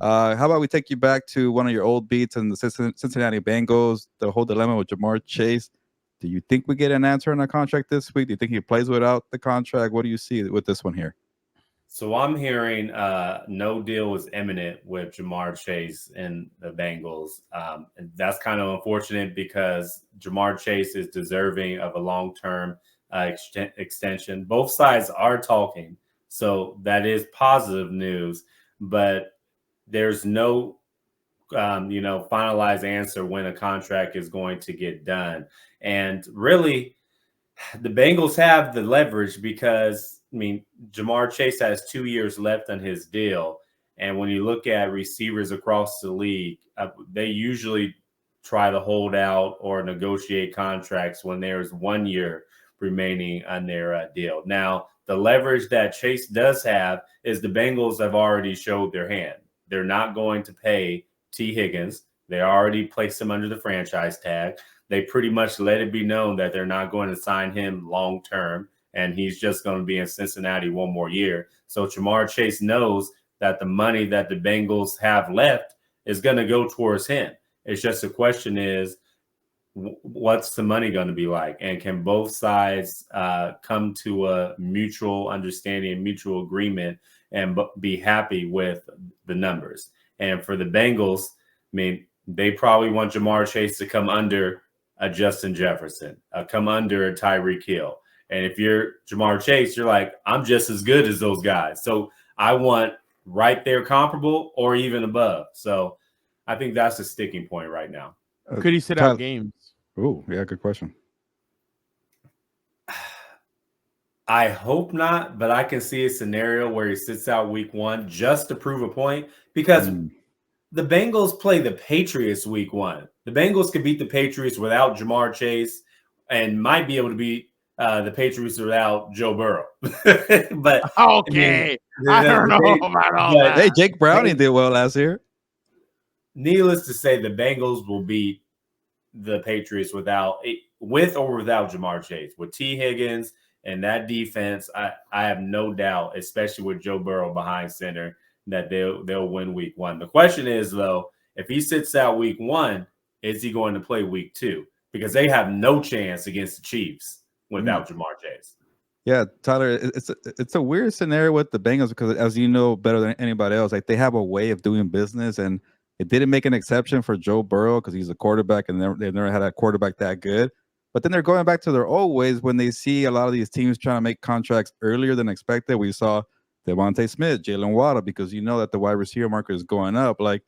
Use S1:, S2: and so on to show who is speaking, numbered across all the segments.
S1: How about we take you back to one of your old beats in the Cincinnati Bengals, the whole dilemma with Jamar Chase. Do you think we get an answer on the contract this week? Do you think he plays without the contract? What do you see with this one here?
S2: So I'm hearing no deal was imminent with Jamar Chase and the Bengals. And that's kind of unfortunate because Jamar Chase is deserving of a long-term extension. Both sides are talking, so that is positive news. But there's no, finalized answer when a contract is going to get done. And really, the Bengals have the leverage because, Jamar Chase has 2 years left on his deal. And when you look at receivers across the league, they usually try to hold out or negotiate contracts when there's 1 year remaining on their deal. Now, the leverage that Chase does have is the Bengals have already showed their hand. They're not going to pay T. Higgins. They already placed him under the franchise tag. They pretty much let it be known that they're not going to sign him long term, and he's just going to be in Cincinnati 1 more year. So Jamar Chase knows that the money that the Bengals have left is going to go towards him. It's just a question is, what's the money going to be like? And can both sides come to a mutual understanding, mutual agreement, and be happy with the numbers? And for the Bengals, they probably want Jamar Chase to come under a Justin Jefferson, come under a Tyreek Hill. And if you're Jamar Chase, you're like, I'm just as good as those guys. So I want right there comparable or even above. So I think that's the sticking point right now.
S3: Could he sit out games?
S1: Oh, yeah, good question.
S2: I hope not, but I can see a scenario where he sits out week 1 just to prove a point because the Bengals play the Patriots week 1. The Bengals could beat the Patriots without Jamar Chase and might be able to beat the Patriots without Joe Burrow. But
S3: okay, I don't know about all that.
S1: Hey, Jake Browning did well last year.
S2: Needless to say, the Bengals will beat the Patriots with or without Jamar Chase. With T. Higgins and that defense, I have no doubt, especially with Joe Burrow behind center, that they'll win week 1. The question is, though, if he sits out week 1, is he going to play week 2? Because they have no chance against the Chiefs without Jamar Chase.
S1: Yeah, Tyler, it's a weird scenario with the Bengals because, as you know better than anybody else, like they have a way of doing business, and it didn't make an exception for Joe Burrow because he's a quarterback, and they've never had a quarterback that good. But then they're going back to their old ways when they see a lot of these teams trying to make contracts earlier than expected. We saw Devontae Smith, Jalen Waddle, because you know that the wide receiver market is going up. Like,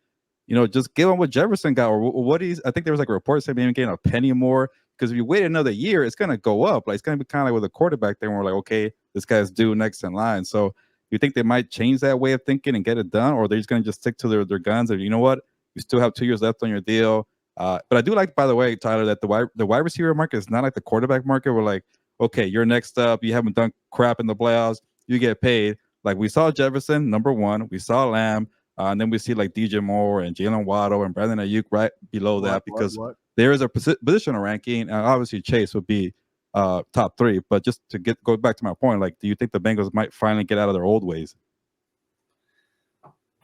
S1: just give them what Jefferson got, or what he's. I think there was like a report saying maybe getting a penny more. Because if you wait another year, it's going to go up. Like it's going to be kind of like with a quarterback there, where we're like, okay, this guy's due next in line. So you think they might change that way of thinking and get it done, or they're just going to just stick to their guns? And you know what? You still have 2 years left on your deal. But I do like, by the way, Tyler, that the wide receiver market is not like the quarterback market. We're like, okay, you're next up. You haven't done crap in the playoffs. You get paid. Like we saw Jefferson, number 1. We saw Lamb. And then we see like DJ Moore and Jalen Waddle and Brandon Ayuk right below that because there is a positional ranking. Obviously, Chase would be top 3. But just to go back to my point, like, do you think the Bengals might finally get out of their old ways?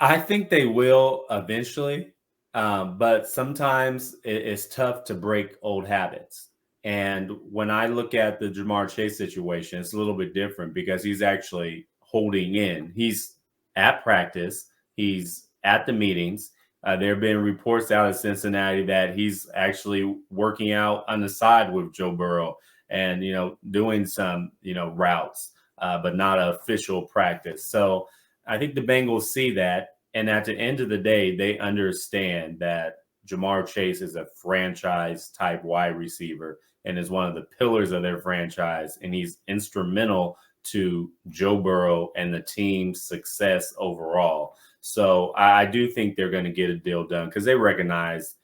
S2: I think they will eventually. But sometimes it's tough to break old habits. And when I look at the Jamar Chase situation, it's a little bit different because he's actually holding in. He's at practice. He's at the meetings. There have been reports out of Cincinnati that he's actually working out on the side with Joe Burrow and, doing some, routes, but not an official practice. So I think the Bengals see that. And at the end of the day, they understand that Jamar Chase is a franchise type wide receiver and is one of the pillars of their franchise. And he's instrumental to Joe Burrow and the team's success overall. So I do think they're going to get a deal done because they recognize,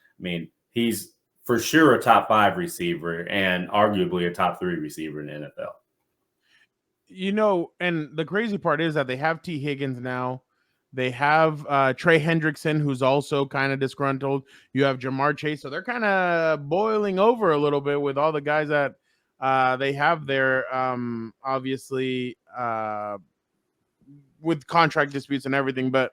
S2: he's for sure a top 5 receiver and arguably a top 3 receiver in the NFL.
S3: And the crazy part is that they have T. Higgins now. They have Trey Hendrickson, who's also kind of disgruntled. You have Jamar Chase. So they're kind of boiling over a little bit with all the guys that they have there. Obviously, with contract disputes and everything. But